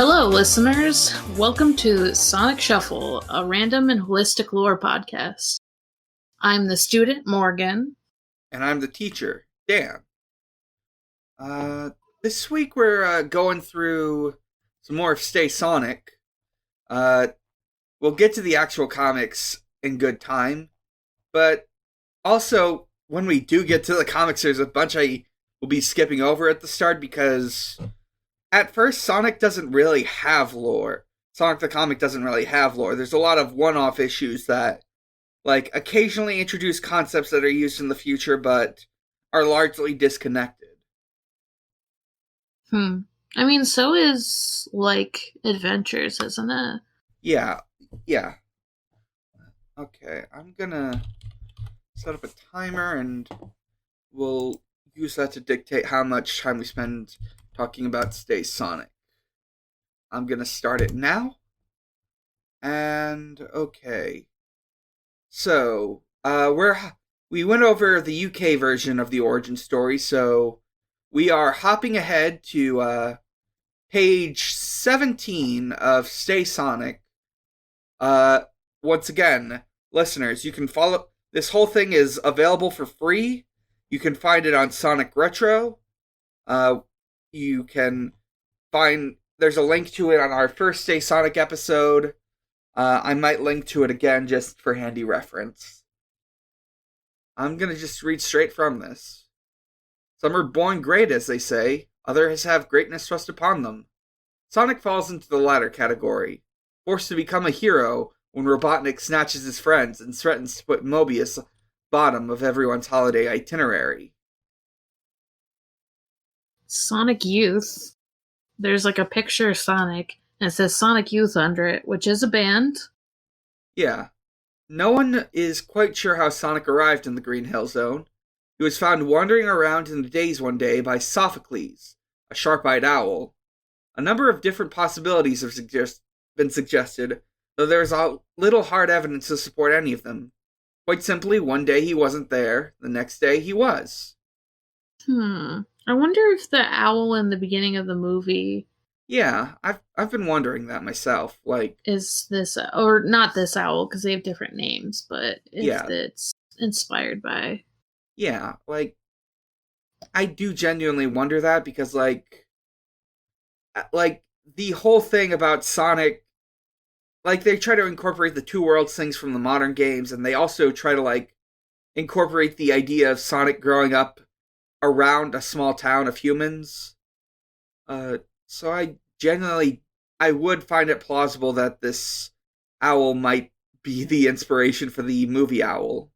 Hello, listeners. Welcome to Sonic Shuffle, a random and holistic lore podcast. I'm the student, Morgan. And I'm the teacher, Dan. This week we're going through some more of Stay Sonic. We'll get to the actual comics in good time, but also when we do get to the comics, there's a bunch I will be skipping over at the start because at first Sonic doesn't really have lore. Sonic the comic doesn't really have lore. There's a lot of one-off issues that occasionally introduce concepts that are used in the future, but are largely disconnected. I mean, so is, Adventures, isn't it? Yeah. Okay, I'm gonna set up a timer and we'll use that to dictate how much time we spend talking about Stay Sonic. I'm gonna start it now. And okay. So, we went over the UK version of the origin story, so we are hopping ahead to page 17 of Stay Sonic. Once again, listeners, you can follow. This whole thing is available for free. You can find it on Sonic Retro. You can find. There's a link to it on our first Stay Sonic episode. I might link to it again just for handy reference. I'm gonna just read straight from this. Some are born great, as they say. Others have greatness thrust upon them. Sonic falls into the latter category, forced to become a hero when Robotnik snatches his friends and threatens to put Mobius bottom of everyone's holiday itinerary. Sonic Youth. There's a picture of Sonic, and it says Sonic Youth under it, which is a band. Yeah. No one is quite sure how Sonic arrived in the Green Hill Zone. He was found wandering around in the days one day by Sophocles, a sharp-eyed owl. A number of different possibilities have been suggested, though there is a little hard evidence to support any of them. Quite simply, one day he wasn't there, the next day he was. I wonder if the owl in the beginning of the movie... Yeah, I've been wondering that myself. Is this... Or not this owl, because they have different names, but if it's inspired by... Yeah, I do genuinely wonder that because, the whole thing about Sonic, they try to incorporate the two worlds things from the modern games, and they also try to, incorporate the idea of Sonic growing up around a small town of humans. So I would find it plausible that this owl might be the inspiration for the movie Owl.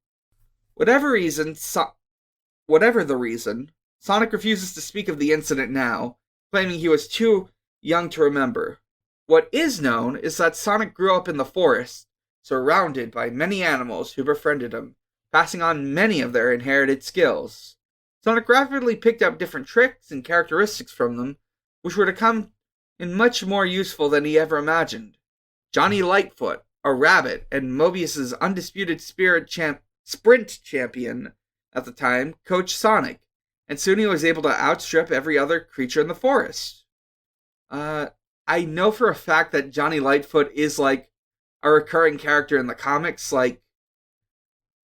Whatever the reason, Sonic refuses to speak of the incident now, claiming he was too young to remember. What is known is that Sonic grew up in the forest, surrounded by many animals who befriended him, passing on many of their inherited skills. Sonic rapidly picked up different tricks and characteristics from them, which were to come in much more useful than he ever imagined. Johnny Lightfoot, a rabbit, and Mobius's undisputed sprint champion at the time, coached Sonic, and soon he was able to outstrip every other creature in the forest. I know for a fact that Johnny Lightfoot is, a recurring character in the comics.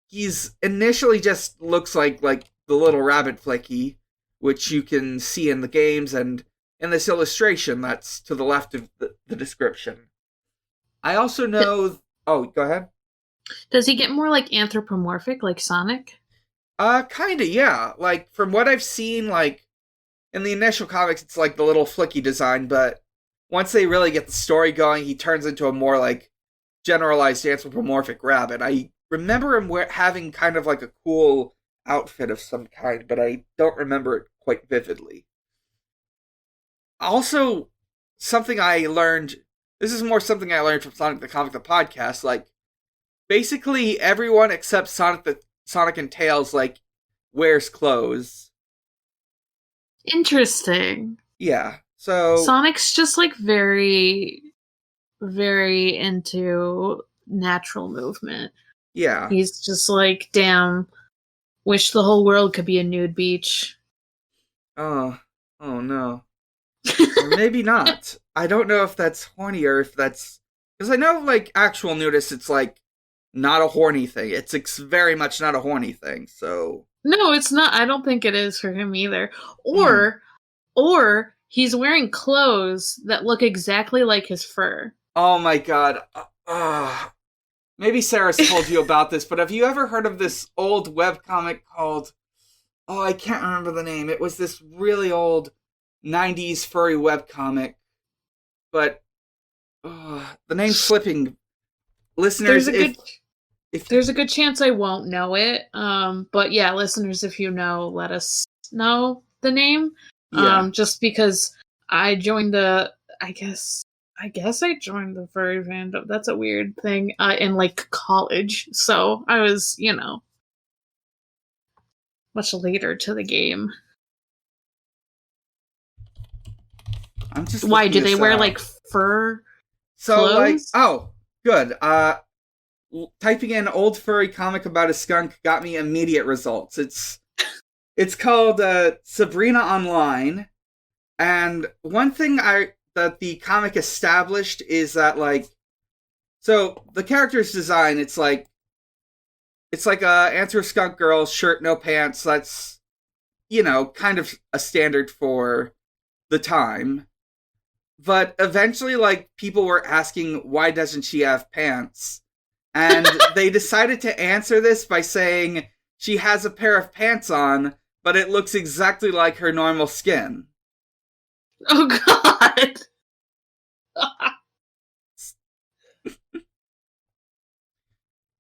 He's initially just looks like the little rabbit flicky, which you can see in the games and in this illustration that's to the left of the description. I also know... Oh, go ahead. Does he get more, anthropomorphic, like Sonic? Kinda, yeah. From what I've seen, in the initial comics, it's the little flicky design, but once they really get the story going, he turns into a more, generalized anthropomorphic rabbit. I remember him having kind of, a cool outfit of some kind, but I don't remember it quite vividly. Also, something I learned... This is more something I learned from Sonic the Comic, the podcast, basically everyone except Sonic and Tails, wears clothes. Interesting. Yeah, so... Sonic's just, very, very into natural movement. Yeah. He's just damn, wish the whole world could be a nude beach. Oh no. Or maybe not. I don't know if that's horny or if that's... Because I know, like, actual nudist, it's, like, not a horny thing. It's very much not a horny thing, so... No, it's not. I don't think it is for him either. Mm. Or he's wearing clothes that look exactly like his fur. Oh my god. Maybe Sarah's told you about this, but have you ever heard of this old webcomic called... Oh, I can't remember the name. It was this really old 90s furry webcomic, but the name's slipping. Listeners, There's a good chance I won't know it. But yeah, listeners, if you know, let us know the name. Yeah. Just because I joined I guess I joined the furry fandom. That's a weird thing. In like college, so I was, much later to the game. I'm just Why do they wear out. like fur clothes? Like, oh, good. Typing in old furry comic about a skunk got me immediate results. It's called Sabrina Online, and one thing that the comic established is that, like, so the character's design, it's like a answer skunk girl, shirt, no pants. That's, kind of a standard for the time. But eventually, like, people were asking, why doesn't she have pants? And they decided to answer this by saying she has a pair of pants on, but it looks exactly like her normal skin. Oh god!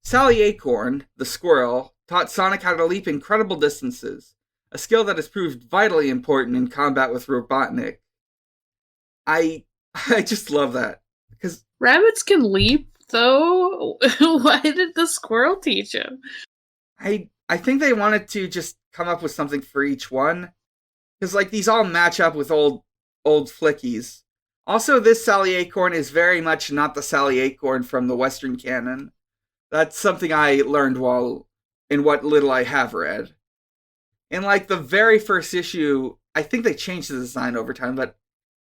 Sally Acorn, the squirrel, taught Sonic how to leap incredible distances, a skill that has proved vitally important in combat with Robotnik. I just love that. Because rabbits can leap, though? Why did the squirrel teach him? I think they wanted to just come up with something for each one. Because, like, these all match up with old flickies. Also, this Sally Acorn is very much not the Sally Acorn from the Western canon. That's something I learned while in what little I have read. In, like, the very first issue, I think they changed the design over time, but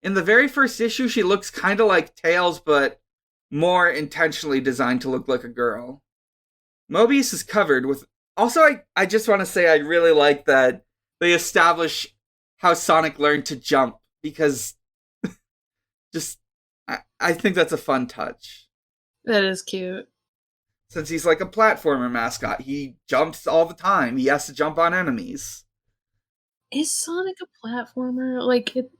in the very first issue, she looks kind of like Tails, but more intentionally designed to look like a girl. Mobius is covered with... Also, I just want to say I really like that they establish how Sonic learned to jump, because I think that's a fun touch. That is cute. Since he's like a platformer mascot, he jumps all the time. He has to jump on enemies. Is Sonic a platformer? Like, it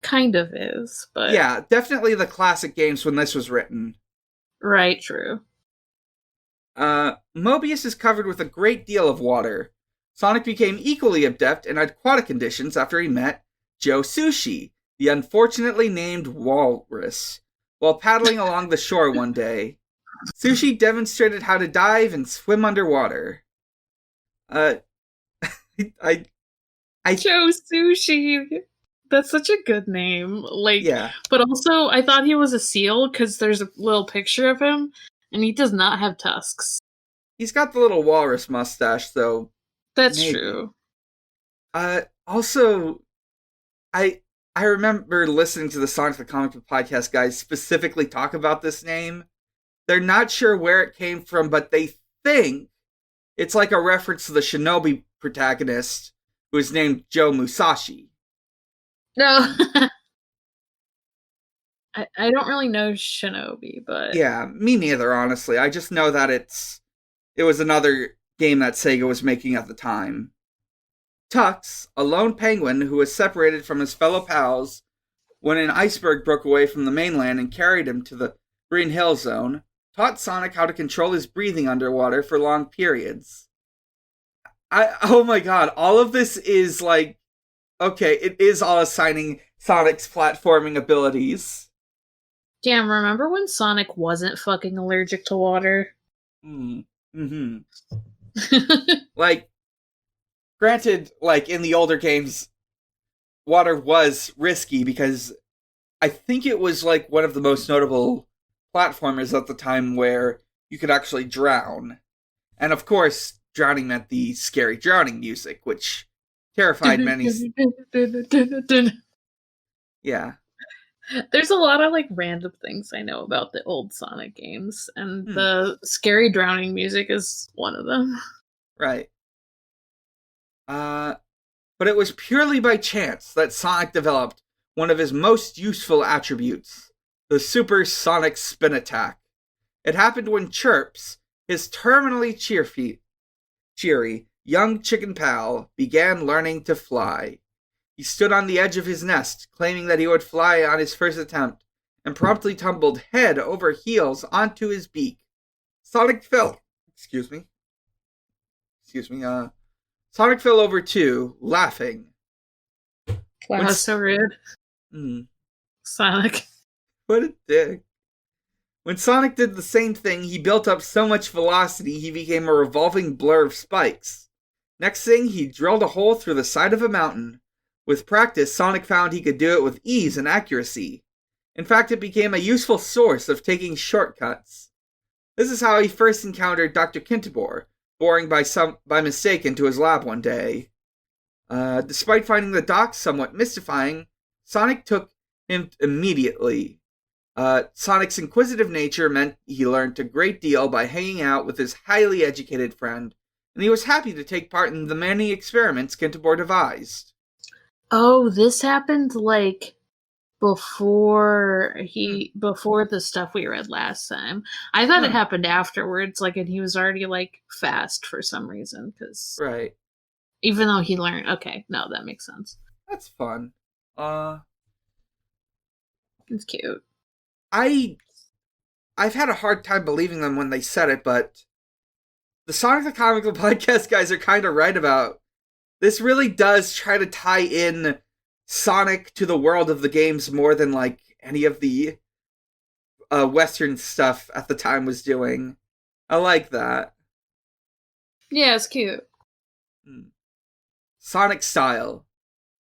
kind of is, but... Yeah, definitely the classic games when this was written. Right, true. Mobius is covered with a great deal of water. Sonic became equally adept in aquatic conditions after he met Joe Sushi, the unfortunately named walrus, while paddling along the shore one day. Sushi demonstrated how to dive and swim underwater. Joe Sushi. That's such a good name. Like, yeah. But also, I thought he was a seal because there's a little picture of him, and he does not have tusks. He's got the little walrus mustache, though. That's maybe true. Also, I remember listening to the Sonic the Comic Book podcast guys specifically talk about this name. They're not sure where it came from, but they think it's like a reference to the Shinobi protagonist, who is named Joe Musashi. No. I don't really know Shinobi, but... Yeah, me neither, honestly. I just know that it was another game that Sega was making at the time. Tux, a lone penguin who was separated from his fellow pals when an iceberg broke away from the mainland and carried him to the Green Hill Zone, taught Sonic how to control his breathing underwater for long periods. Oh my god, all of this is like... Okay, it is all assigning Sonic's platforming abilities. Damn, remember when Sonic wasn't fucking allergic to water? Mm-hmm. Like, granted, like, in the older games, water was risky because I think it was, like, one of the most notable platformers at the time where you could actually drown. And, of course, drowning meant the scary drowning music, which terrified many... Yeah. There's a lot of like random things I know about the old Sonic games, and Hmm. the scary drowning music is one of them. Right. Uh, but it was purely by chance that Sonic developed one of his most useful attributes, the Super Sonic Spin Attack. It happened when Chirps, his terminally cheery young chicken pal, began learning to fly. He stood on the edge of his nest, claiming that he would fly on his first attempt, and promptly tumbled head over heels onto his beak. Sonic fell. Excuse me. Excuse me. Sonic fell over too, laughing. When Wow, so rude. mm, Sonic. what a dick. When Sonic did the same thing, he built up so much velocity he became a revolving blur of spikes. Next thing, he drilled a hole through the side of a mountain. With practice, Sonic found he could do it with ease and accuracy. In fact, it became a useful source of taking shortcuts. This is how he first encountered Dr. Kintobor, boring by mistake into his lab one day. Despite finding the doc somewhat mystifying, Sonic took him immediately. Sonic's inquisitive nature meant he learned a great deal by hanging out with his highly educated friend, and he was happy to take part in the many experiments Kintobor devised. Oh, this happened like Hmm, before the stuff we read last time. I thought it huh, happened afterwards, like, and he was already like fast for some reason. Because right. even though he learned, okay, no, that makes sense. That's fun. Uh, It's cute. I I've had a hard time believing them when they said it, but the Sonic the Comical podcast guys are kind of right about this. Really does try to tie in Sonic to the world of the games more than like any of the Western stuff at the time was doing. I like that. Yeah, it's cute. Hmm. Sonic style.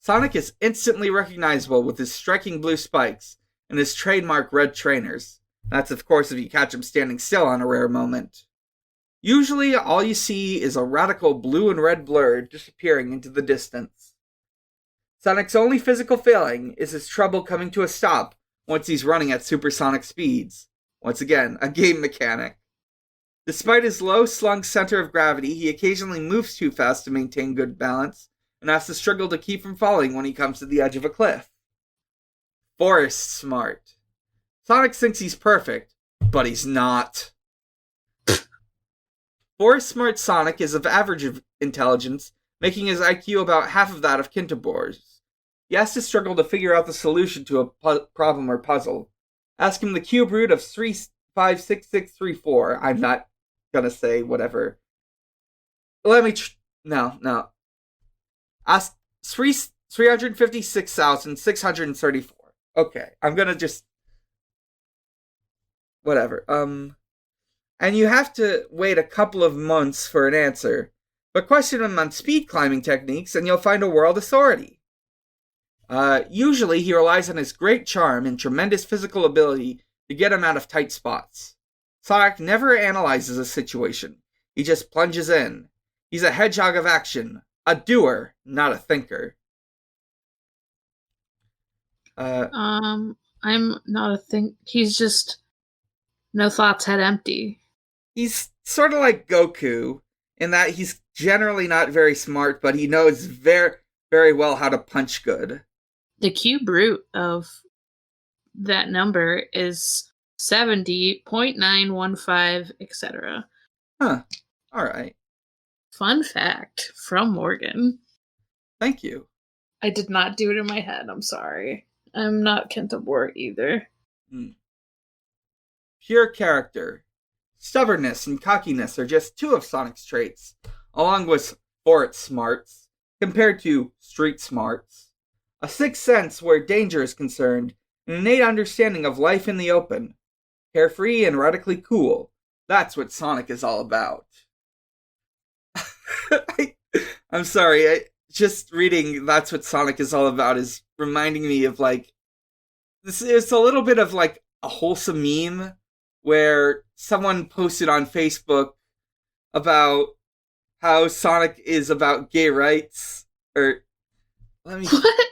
Sonic is instantly recognizable with his striking blue spikes and his trademark red trainers. That's, of course, if you catch him standing still on a rare moment. Usually, all you see is a radical blue and red blur disappearing into the distance. Sonic's only physical failing is his trouble coming to a stop once he's running at supersonic speeds. Once again, a game mechanic. Despite his low slung center of gravity, he occasionally moves too fast to maintain good balance and has to struggle to keep from falling when he comes to the edge of a cliff. Forest smart. Sonic thinks he's perfect, but he's not. Forest smart Sonic is of average intelligence, making his IQ about half of that of Kintobor's. He has to struggle to figure out the solution to a problem or puzzle. Ask him the cube root of 356634. I'm not gonna say whatever. Let me. No. Ask 356,634. Okay, I'm gonna just. Whatever. And you have to wait a couple of months for an answer. But question him on speed climbing techniques, and you'll find a world authority. Usually, he relies on his great charm and tremendous physical ability to get him out of tight spots. Sonic never analyzes a situation, he just plunges in. He's a hedgehog of action, a doer, not a thinker. Uh, I'm not a thing. He's just no thoughts, head empty. he's sort of like Goku in that he's generally not very smart, but he knows very well how to punch good. The cube root of that number is 70.915, etc. Huh. All right. Fun fact from Morgan. Thank you. I did not do it in my head. I'm sorry. I'm not Kentobor either. Hmm. Pure character. Stubbornness and cockiness are just two of Sonic's traits, along with forest smarts, compared to street smarts. A sixth sense where danger is concerned, an innate understanding of life in the open. Carefree and radically cool. That's what Sonic is all about. I'm sorry, just reading That's What Sonic is All About is reminding me of like this is a little bit of like a wholesome meme where someone posted on Facebook about how Sonic is about gay rights or let me What?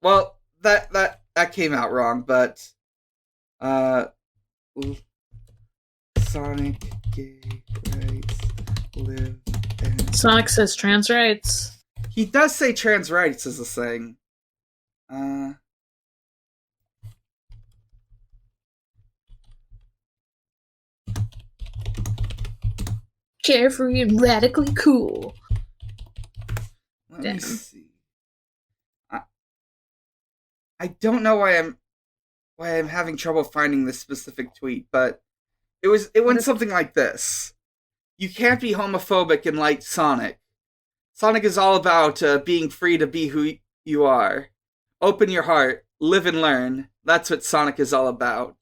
well that that came out wrong, but uh, Sonic gay rights live and Sonic says trans rights. he does say trans rights is a thing. Uh, Carefree and radically cool. let me see. I don't know why I'm having trouble finding this specific tweet, but it went something like this. You can't be homophobic and like Sonic. Sonic is all about being free to be who you are. Open your heart, live and learn. That's what Sonic is all about.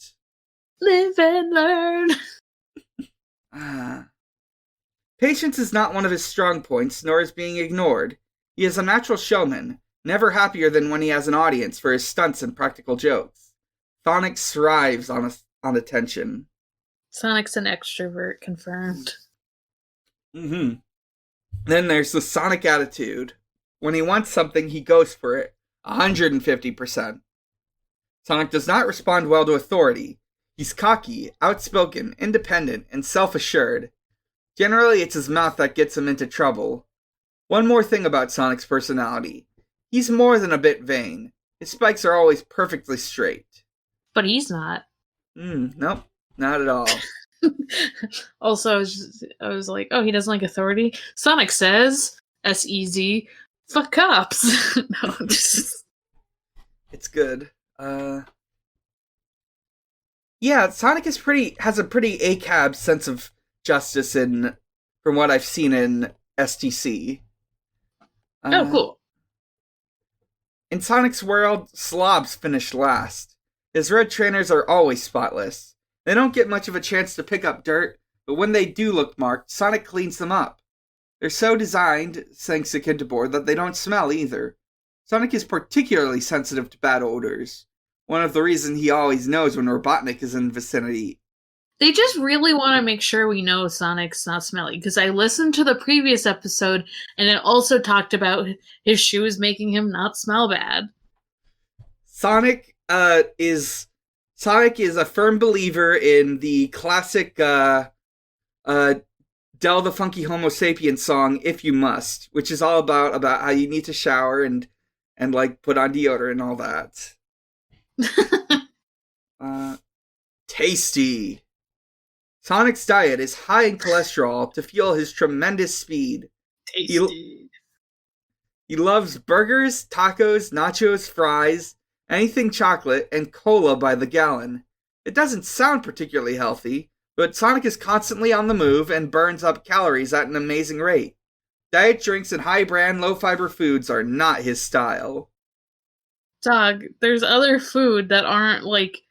Live and learn. Patience is not one of his strong points, nor is being ignored. He is a natural showman, never happier than when he has an audience for his stunts and practical jokes. Sonic thrives on attention. Sonic's an extrovert, confirmed. Mm-hmm. Then there's the Sonic attitude. When he wants something, he goes for it. 150%. Sonic does not respond well to authority. He's cocky, outspoken, independent, and self-assured. Generally, it's his mouth that gets him into trouble. One more thing about Sonic's personality. He's more than a bit vain. His spikes are always perfectly straight. But he's not. Nope, not at all. Also, I was like, oh, he doesn't like authority? Sonic says, S-E-Z, fuck cops. No, just... It's good. Yeah, Sonic has a pretty ACAB sense of justice from what I've seen in STC. Oh, cool. In Sonic's world, slobs finish last. His red trainers are always spotless. They don't get much of a chance to pick up dirt, but when they do look marked, Sonic cleans them up. They're so designed, thanks to Kintabor, that they don't smell either. Sonic is particularly sensitive to bad odors. One of the reasons he always knows when Robotnik is in the vicinity. They just really want to make sure we know Sonic's not smelly, because I listened to the previous episode, and it also talked about his shoes making him not smell bad. Sonic is a firm believer in the classic Del the Funky Homo Sapien song, If You Must, which is all about how you need to shower and like put on deodorant and all that. Tasty. Sonic's diet is high in cholesterol to fuel his tremendous speed. Tasty. He loves burgers, tacos, nachos, fries, anything chocolate, and cola by the gallon. It doesn't sound particularly healthy, but Sonic is constantly on the move and burns up calories at an amazing rate. Diet drinks and high-brand, low-fiber foods are not his style. Dog, there's other food that aren't, like,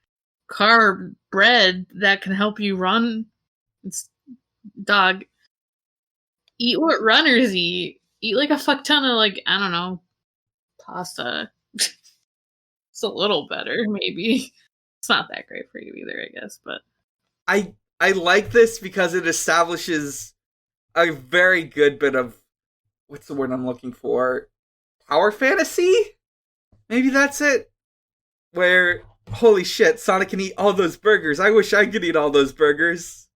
carb bread that can help you run. Dog, eat what runners eat. Eat, like, a fuck ton of, like, I don't know, pasta. It's a little better, maybe. It's not that great for you either, I guess, but... I like this because it establishes a very good bit of... What's the word I'm looking for? Power fantasy? Maybe that's it. Where, holy shit, Sonic can eat all those burgers. I wish I could eat all those burgers.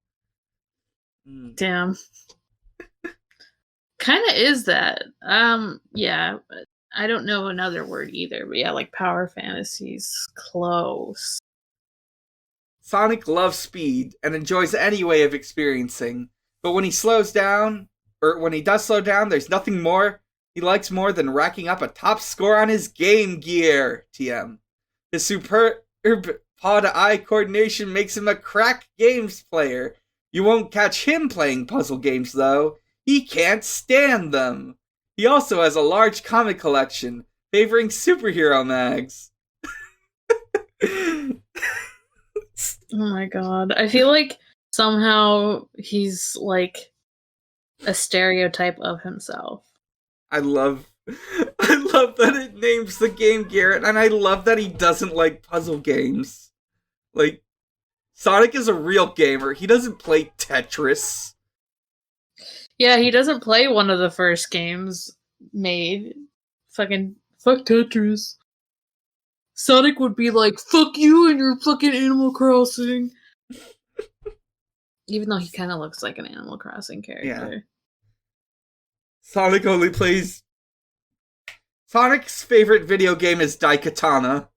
Damn. Kinda is that. Yeah. I don't know another word either, but yeah, like power fantasies. Close. Sonic loves speed and enjoys any way of experiencing, but when he slows down, or when he does slow down, there's nothing more he likes more than racking up a top score on his Game Gear, TM. His superb paw-to-eye coordination makes him a crack games player. You won't catch him playing puzzle games, though. He can't stand them. He also has a large comic collection, favoring superhero mags. Oh my god. I feel like somehow he's like a stereotype of himself. I love that it names the Game Gear, and I love that he doesn't like puzzle games. Like, Sonic is a real gamer. He doesn't play Tetris. Yeah, he doesn't play one of the first games made. Fuck Tetris. Sonic would be like, fuck you and your fucking Animal Crossing. Even though he kind of looks like an Animal Crossing character. Yeah. Sonic only plays... Sonic's favorite video game is Daikatana.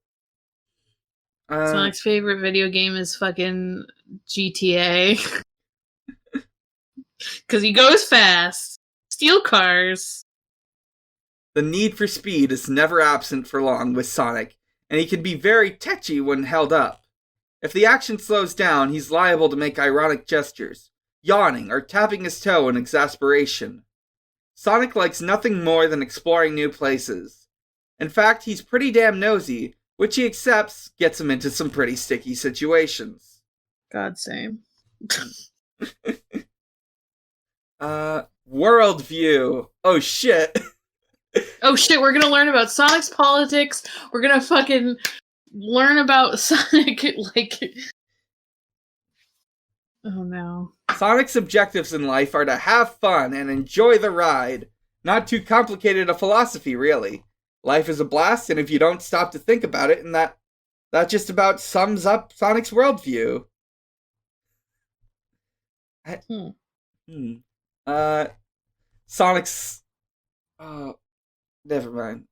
Sonic's favorite video game is fucking GTA. Because he goes fast. Steal cars. The need for speed is never absent for long with Sonic, and he can be very tetchy when held up. If the action slows down, he's liable to make ironic gestures, yawning or tapping his toe in exasperation. Sonic likes nothing more than exploring new places. In fact, he's pretty damn nosy, which he accepts gets him into some pretty sticky situations. God same. Worldview. Oh shit. Oh shit, we're gonna learn about Sonic's politics. We're gonna fucking learn about Sonic, like... Oh no. Sonic's objectives in life are to have fun and enjoy the ride. Not too complicated a philosophy, really. Life is a blast, and if you don't stop to think about it, and that just about sums up Sonic's worldview. Sonic's... never mind.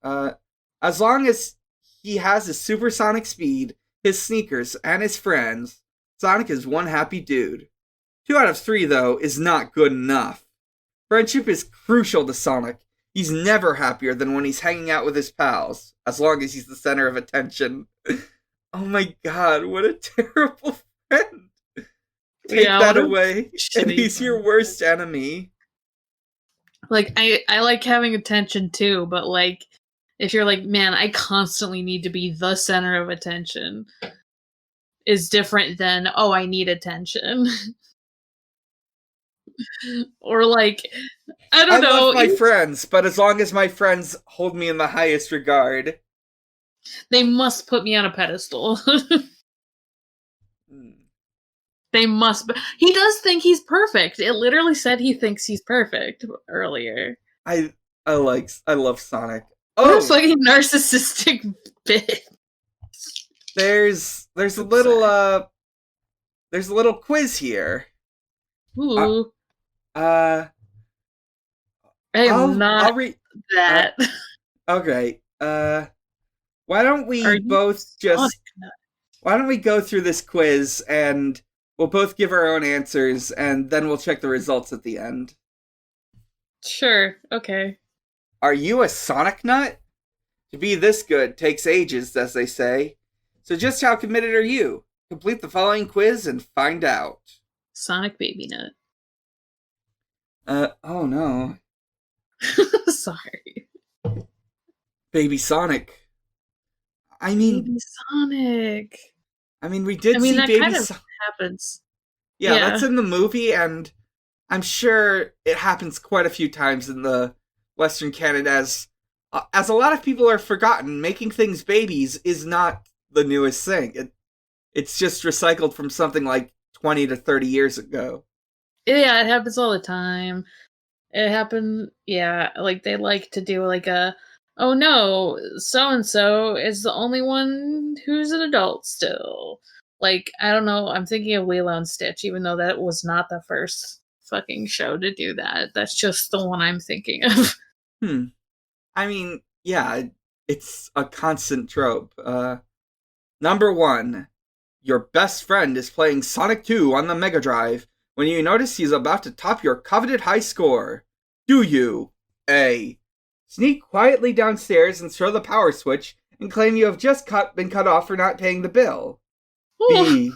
As long as he has his supersonic speed, his sneakers, and his friends, Sonic is one happy dude. 2 out of 3, though, is not good enough. Friendship is crucial to Sonic. He's never happier than when he's hanging out with his pals, as long as he's the center of attention. Oh my god, what a terrible friend. Take that away, and he's your worst enemy. Like, I like having attention too, but like, if you're like, man, I constantly need to be the center of attention, is different than, oh, I need attention. Or like, I don't know. I love my friends, but as long as my friends hold me in the highest regard, they must put me on a pedestal. They must. He does think he's perfect. It literally said he thinks he's perfect earlier. I love Sonic. Oh, it's like a narcissistic bit. There's a little quiz here. Ooh. I am not that. Okay. Why don't we both just... Why don't we go through this quiz and we'll both give our own answers and then we'll check the results at the end. Sure. Okay. Are you a Sonic nut? To be this good takes ages, as they say. So just how committed are you? Complete the following quiz and find out. Sonic Baby Nut. Oh no. Sorry. Baby Sonic. Baby Sonic. We did see that Baby kind of Sonic. Happens. Yeah, that's in the movie, and I'm sure it happens quite a few times in the Western canon, as a lot of people are forgotten. Making things babies is not the newest thing. It's just recycled from something like 20 to 30 years ago. Yeah, it happens all the time. It happened, like they like to do like oh no, so-and-so is the only one who's an adult still. Like, I don't know, I'm thinking of Lilo and Stitch, even though that was not the first fucking show to do that. That's just the one I'm thinking of. Yeah, it's a constant trope. Number 1. Your best friend is playing Sonic 2 on the Mega Drive when you notice he's about to top your coveted high score. Do you A. Sneak quietly downstairs and throw the power switch and claim you have just been cut off for not paying the bill? B.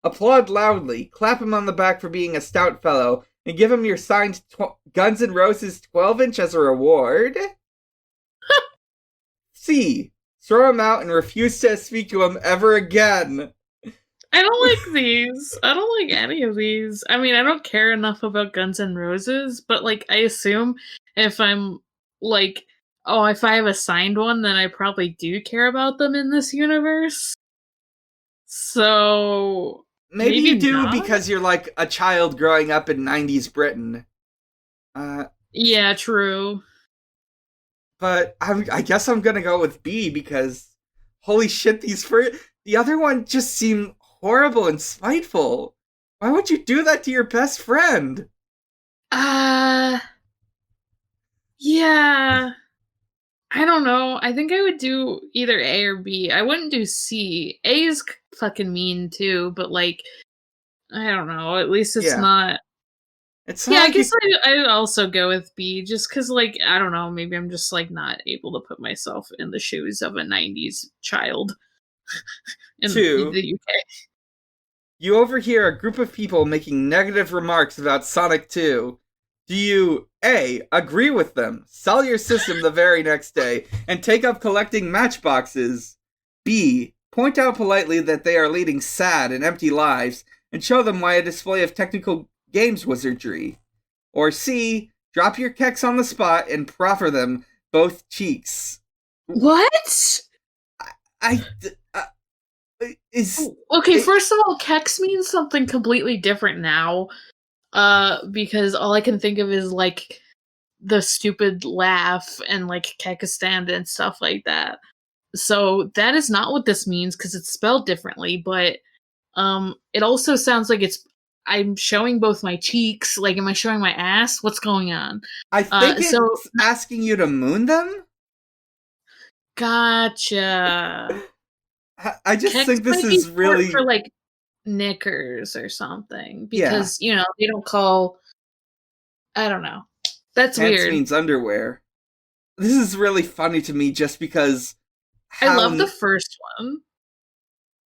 Applaud loudly, clap him on the back for being a stout fellow, and give him your signed Guns N' Roses 12-inch as a reward? C. Throw him out and refuse to speak to him ever again. I don't like these. I don't like any of these. I don't care enough about Guns N' Roses, but like, I assume if I'm like, oh, if I have a signed one, then I probably do care about them in this universe. So maybe you do not? Because you're like a child growing up in 90s Britain. Yeah, true. But I guess I'm gonna go with B because holy shit, the other one just seemed horrible and spiteful. Why would you do that to your best friend? Yeah. I don't know. I think I would do either A or B. I wouldn't do C. A is fucking mean too, but like, I don't know. At least it's Yeah. not. It's Yeah, not I like guess it, I'd also go with B, just because, like, I don't know. Maybe I'm just like not able to put myself in the shoes of a '90s child in too. the UK. You overhear a group of people making negative remarks about Sonic 2. Do you A. Agree with them, sell your system the very next day, and take up collecting matchboxes? B. Point out politely that they are leading sad and empty lives, and show them why a display of technical games wizardry? Or C. Drop your keks on the spot and proffer them both cheeks? What? I. Is. Okay, It, first of all, Kex means something completely different now. Because all I can think of is like the stupid laugh and like Kekistan and stuff like that. So that is not what this means because it's spelled differently, but it also sounds like I'm showing both my cheeks. Like, am I showing my ass? What's going on? I think So it's asking you to moon them? gotcha. I just Kex think this might be is short for really. like knickers or something Yeah, because they don't call. I don't know. That's pants weird. means underwear. This is really funny to me just because I how. love the first one.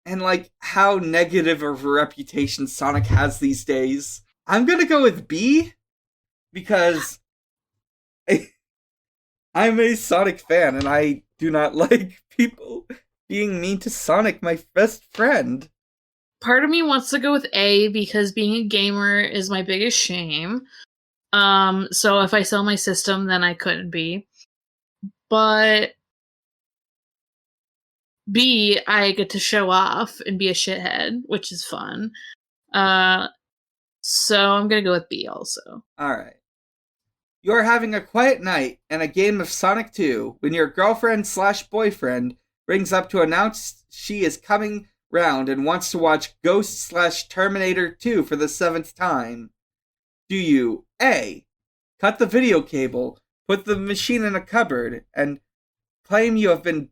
And like how negative of a reputation Sonic has these days. I'm gonna go with B because I'm a Sonic fan and I do not like people being mean to Sonic, my best friend. Part of me wants to go with A because being a gamer is my biggest shame. So if I sell my system, then I couldn't be. But B, I get to show off and be a shithead, which is fun. So I'm gonna go with B also. Alright. You are having a quiet night and a game of Sonic 2 when your girlfriend slash boyfriend rings up to announce she is coming round and wants to watch Ghost slash Terminator 2 for the 7th time. Do you A. Cut the video cable, put the machine in a cupboard, and claim you have been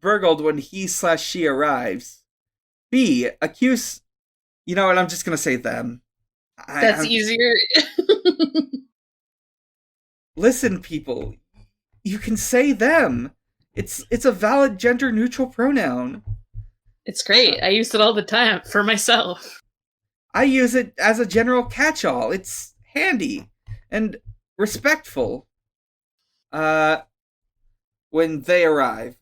burgled when he slash she arrives? B. Accuse. You know what? I'm just gonna say them. That's I'm easier. Listen, people. You can say them. It's a valid gender neutral pronoun. It's great. I use it all the time for myself. I use it as a general catch-all. It's handy and respectful. Uh, when they arrive.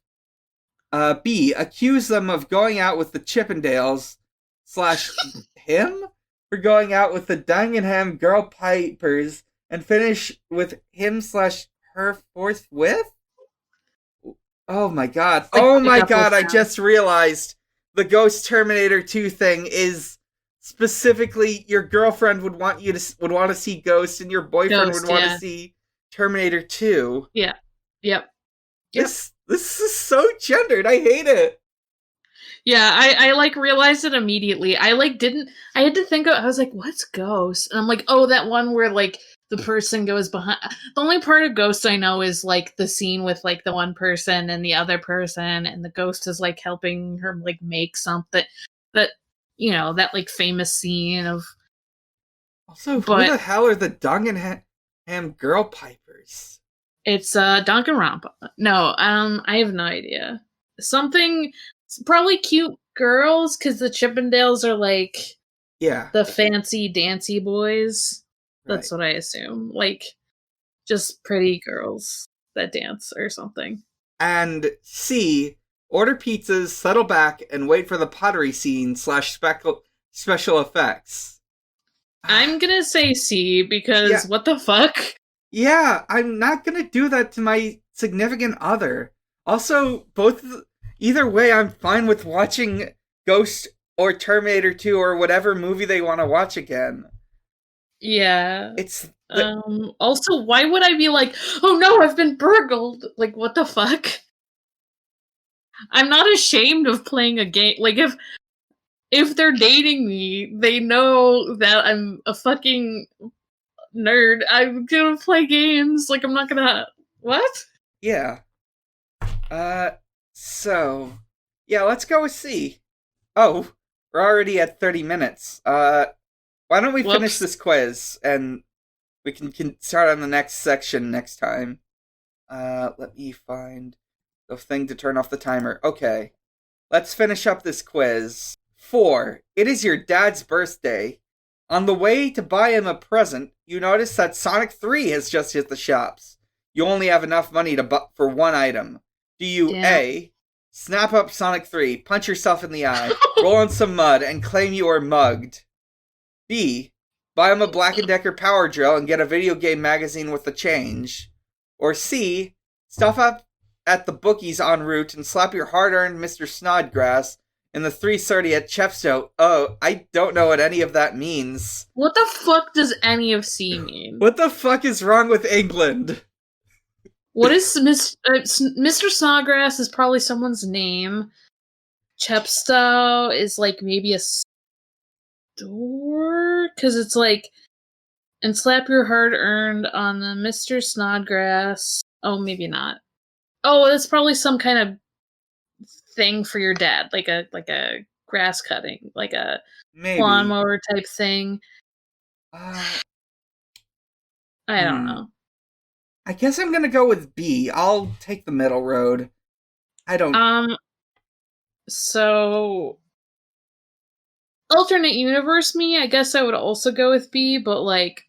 B. Accuse them of going out with the Chippendales slash him for going out with the Dungenham Girl Pipers and finish with him slash her forthwith? Oh my god. Like Oh my pick up with god, I them. just realized the Ghost Terminator 2 thing is specifically your girlfriend would want to see Ghost and your boyfriend Ghost, would want to yeah. see Terminator 2. Yeah. Yep. Yep. This is so gendered. I hate it. Yeah, I like realized it immediately. I had to think I was like, what's Ghost? And I'm like, oh, that one where like the person goes behind. The only part of Ghost I know is like the scene with like the one person and the other person, and the ghost is like helping her like make something that that like famous scene of. Also, who the But hell are the Dungenham Girl Pipers? it's Danganronpa. No, I have no idea. Something probably cute girls because the Chippendales are like Yeah, the fancy dancy boys. right. That's what I assume. Like just pretty girls that dance or something. And C, order pizzas, settle back, and wait for the pottery scene slash special effects. I'm gonna say C Yeah, because what the fuck? yeah, I'm not gonna do that to my significant other. Also, either way, I'm fine with watching Ghost or Terminator 2 or whatever movie they want to watch again. Yeah. It's the Also, why would I be like, oh no, I've been burgled? Like, what the fuck? I'm not ashamed of playing a game. Like, if they're dating me, they know that I'm a fucking nerd. I'm gonna play games. Like, I'm not gonna... What? Yeah. So... Yeah, let's go with C. Oh, we're already at 30 minutes. Why don't we finish this quiz, and we can start on the next section next time. Let me find the thing to turn off the timer. Okay. Let's finish up this quiz. 4. It is your dad's birthday. On the way to buy him a present, you notice that Sonic 3 has just hit the shops. You only have enough money for one item. Do you A, snap up Sonic 3, punch yourself in the eye, roll in some mud, and claim you are mugged? B, buy him a Black & Decker power drill and get a video game magazine with the change? Or C, stuff up at the bookies en route and slap your hard-earned Mr. Snodgrass in the 330 at Chepstow? Oh, I don't know what any of that means. What the fuck does any of C mean? What the fuck is wrong with England? What is Mr. Snodgrass is probably someone's name. Chepstow is like maybe a store? Because it's like, and slap your hard-earned on the Mr. Snodgrass. Oh, maybe not. Oh, it's probably some kind of thing for your dad, like a grass cutting, like a lawnmower type thing. I don't know. I guess I'm gonna go with B. I'll take the middle road. I don't... So... alternate universe me, I guess I would also go with B, but like...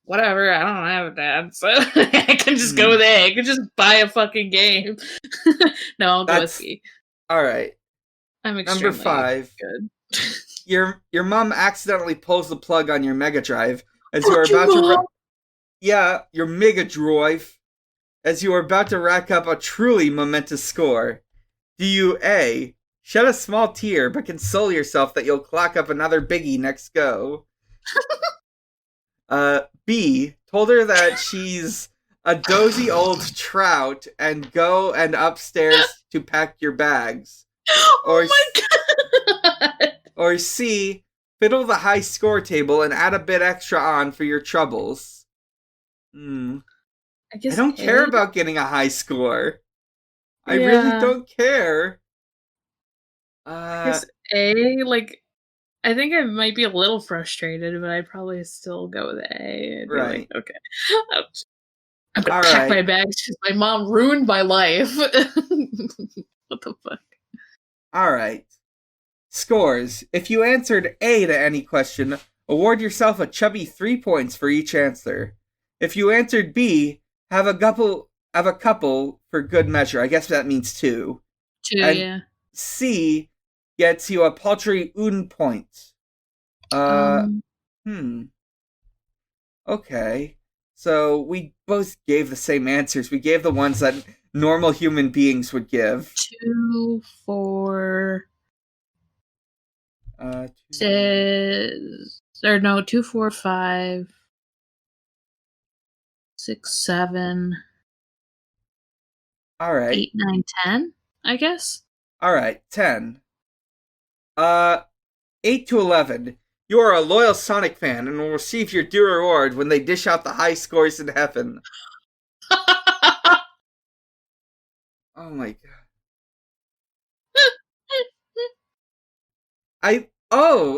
whatever, I don't have a dad, so I can just go with A. I can just buy a fucking game. No, I'll go with B. Alright. I'm extremely Number 5. Good. Your mom accidentally pulls the plug on your Mega Drive as you are about to... Yeah, your Mega Drive. As you are about to rack up a truly momentous score. Do you A, shed a small tear but console yourself that you'll clock up another biggie next go? B, told her that she's a dozy old trout and go and upstairs to pack your bags? Or, oh my god! Or C, fiddle the high score table and add a bit extra on for your troubles? I don't care about getting a high score. I really don't care. I guess A, like, I think I might be a little frustrated, but I'd probably still go with A. Right. Like, okay. I'm gonna pack my bags because my mom ruined my life. What the fuck? Alright. Scores. If you answered A to any question, award yourself a chubby 3 points for each answer. If you answered B, have a couple for good measure. I guess that means 2. 2, and yeah. C gets you a paltry 1 point. Okay. So we both gave the same answers. We gave the ones that normal human beings would give. 2, 4... 2, 4, 5... 6, 7. Alright. 8, 9, 10, I guess. Alright, 10. 8 to 11. You are a loyal Sonic fan and will receive your due reward when they dish out the high scores in heaven. Oh my god.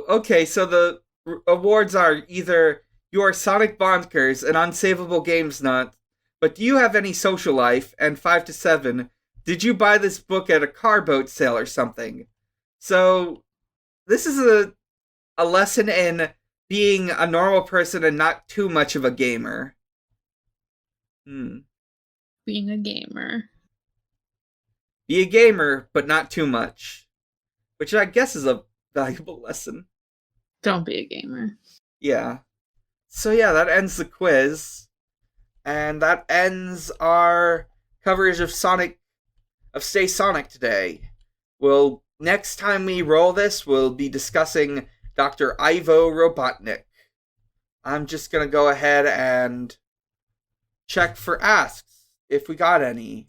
Okay, so the awards are either you are Sonic Bonkers, an unsavable games nut, but do you have any social life? And 5 to 7, did you buy this book at a car boat sale or something? So, this is a lesson in being a normal person and not too much of a gamer. Being a gamer. Be a gamer, but not too much. Which I guess is a valuable lesson. Don't be a gamer. Yeah. So yeah, that ends the quiz. And that ends our coverage of Stay Sonic today. Next time we roll this, we'll be discussing Dr. Ivo Robotnik. I'm just gonna go ahead and check for asks, if we got any.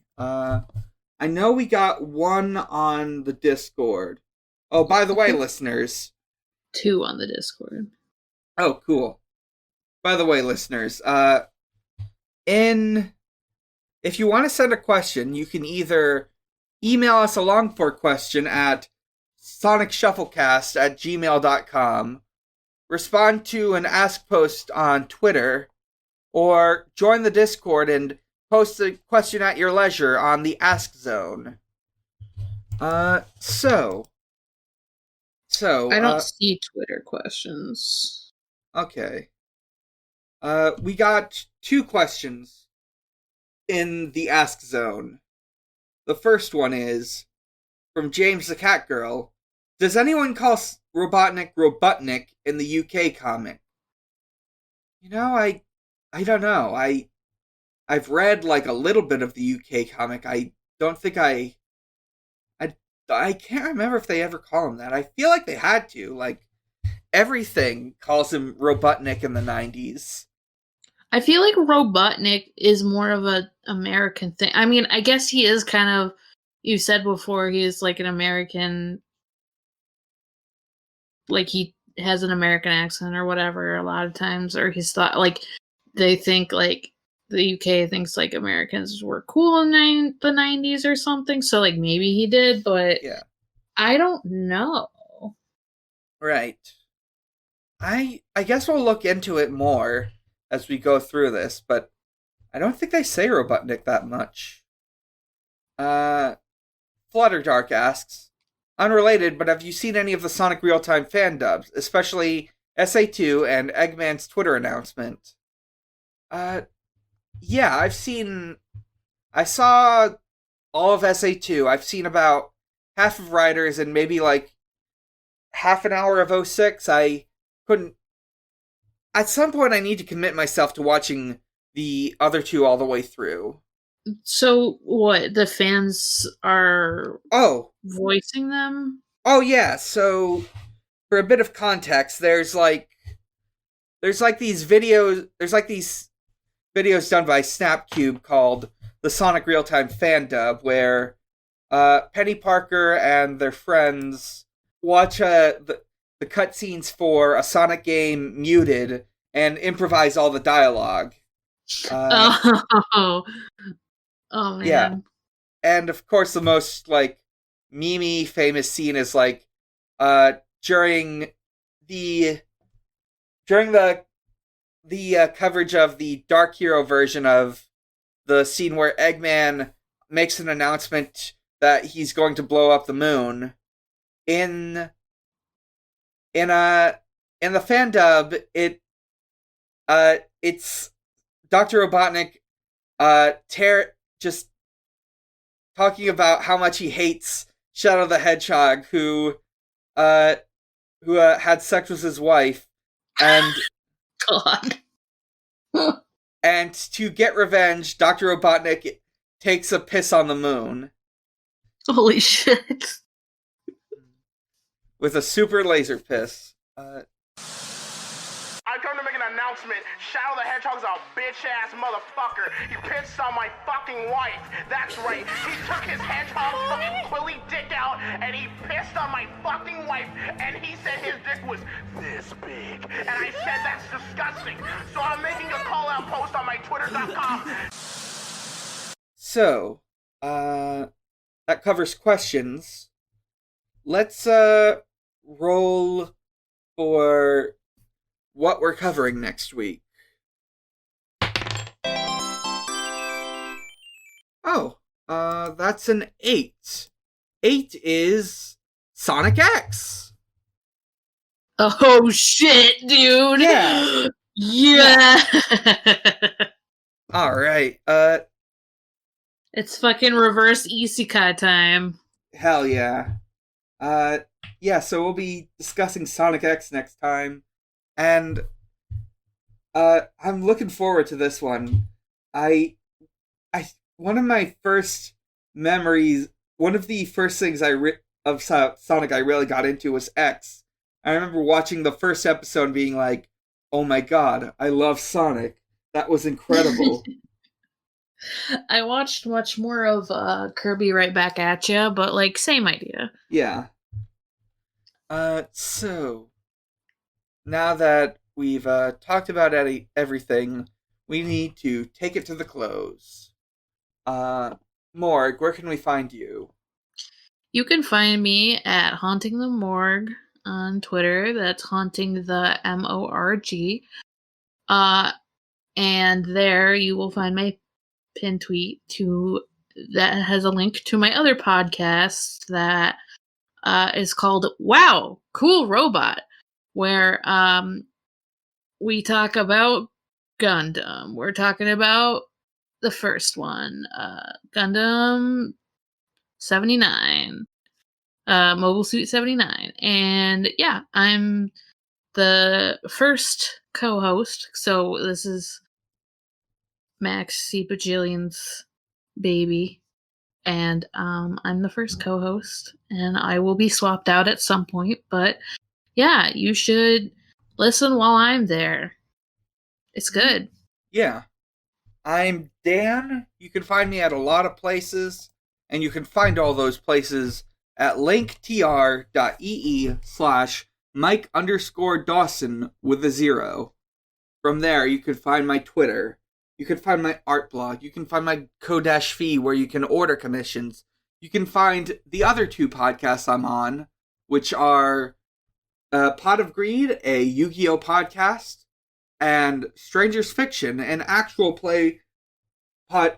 I know we got one on the Discord. Oh, by the way, listeners. 2 on the Discord. Oh, cool. By the way, listeners, in if you want to send a question, you can either email us a long form question at sonicshufflecast@gmail.com, respond to an ask post on Twitter, or join the Discord and post a question at your leisure on the Ask Zone. So I don't see Twitter questions. Okay. We got 2 questions in the Ask Zone. The first one is from James the Cat Girl. Does anyone call Robotnik in the UK comic? You know, I don't know. I've read like a little bit of the UK comic. I don't think I can't remember if they ever call him that. I feel like they had to. Like everything calls him Robotnik in the 90s. I feel like Robotnik is more of an American thing. I mean, I guess he is kind of, you said before, he is like an American, like he has an American accent or whatever a lot of times, or he's thought, like, they think, like, the UK thinks, like, Americans were cool in the 90s or something, so, like, maybe he did, but yeah. I don't know. Right. I guess we'll look into it more as we go through this, but I don't think they say Robotnik that much. Flutterdark asks, unrelated, but have you seen any of the Sonic Real-Time fan dubs, especially SA2 and Eggman's Twitter announcement? Yeah, I saw all of SA2. I've seen about half of Riders and maybe like half an hour of 06. I couldn't. At some point, I need to commit myself to watching the other 2 all the way through. So, what, the fans are voicing them? Oh, yeah, so for a bit of context, there's these videos done by Snapcube called the Sonic Real-Time Fan Dub, where Penny Parker and their friends watch the cutscenes for a Sonic game muted and improvise all the dialogue. Oh man. Yeah. And of course the most like meme famous scene is like during the coverage of the Dark Hero version of the scene where Eggman makes an announcement that he's going to blow up the moon. In the fan dub, it's Dr. Robotnik just talking about how much he hates Shadow the Hedgehog, who had sex with his wife, and God. And to get revenge, Dr. Robotnik takes a piss on the moon. Holy shit. With a super laser piss. I've come to make an announcement. Shadow the Hedgehog's a bitch-ass motherfucker. He pissed on my fucking wife. That's right. He took his hedgehog fucking quilly dick out and he pissed on my fucking wife and he said his dick was this big. And I said that's disgusting. So I'm making a call-out post on my twitter.com. So, that covers questions. Let's roll for what we're covering next week. Oh, that's an 8. 8 is Sonic X. Oh shit, dude. Yeah. Yeah. All right. It's fucking reverse isekai time. Hell yeah. Yeah, so we'll be discussing Sonic X next time. And I'm looking forward to this one. One of my first memories, one of the first things of Sonic I really got into was X. I remember watching the first episode and being like, "Oh my god, I love Sonic. That was incredible." I watched much more of Kirby Right Back at Ya, but like same idea. Yeah. So now that we've talked about everything, we need to take it to the close. Morg, where can we find you? You can find me at Haunting the Morg on Twitter. That's Haunting the MORG. And there you will find my pin tweet that has a link to my other podcast that is called Wow, Cool Robot, where we talk about Gundam. We're talking about the first one, Gundam 79, Mobile Suit 79. And yeah, I'm the first co-host, so this is Max C. Bajillion's baby. And I'm the first co-host, and I will be swapped out at some point, but yeah, you should listen while I'm there. It's good. Yeah. I'm Dan. You can find me at a lot of places, and you can find all those places at linktr.ee/Mike_Dawson with a 0. From there, you can find my Twitter. You can find my art blog. You can find my Kodash fee where you can order commissions. You can find the other 2 podcasts I'm on, which are Pot of Greed, a Yu-Gi-Oh podcast, and Strangers Fiction, an actual play podcast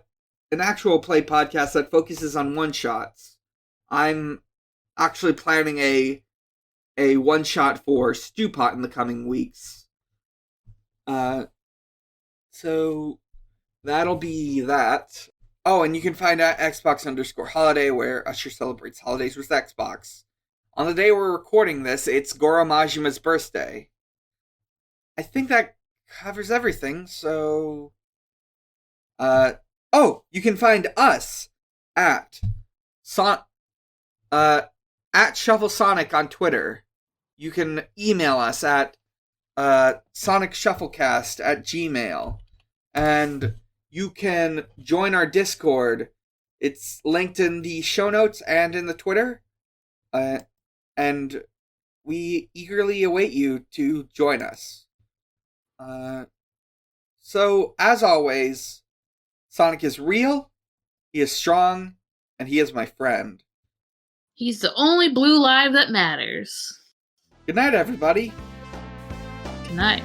that focuses on one-shots. I'm actually planning a one-shot for Stew Pot in the coming weeks. So that'll be that. Oh, and you can find out Xbox_holiday, where Usher celebrates holidays with Xbox. On the day we're recording this, it's Goro Majima's birthday. I think that covers everything, so... you can find us at Shuffle Sonic on Twitter. You can email us at sonicshufflecast@gmail. And you can join our Discord. It's linked in the show notes and in the Twitter. And we eagerly await you to join us. So, as always, Sonic is real, he is strong, and he is my friend. He's the only blue live that matters. Good night, everybody. Good night.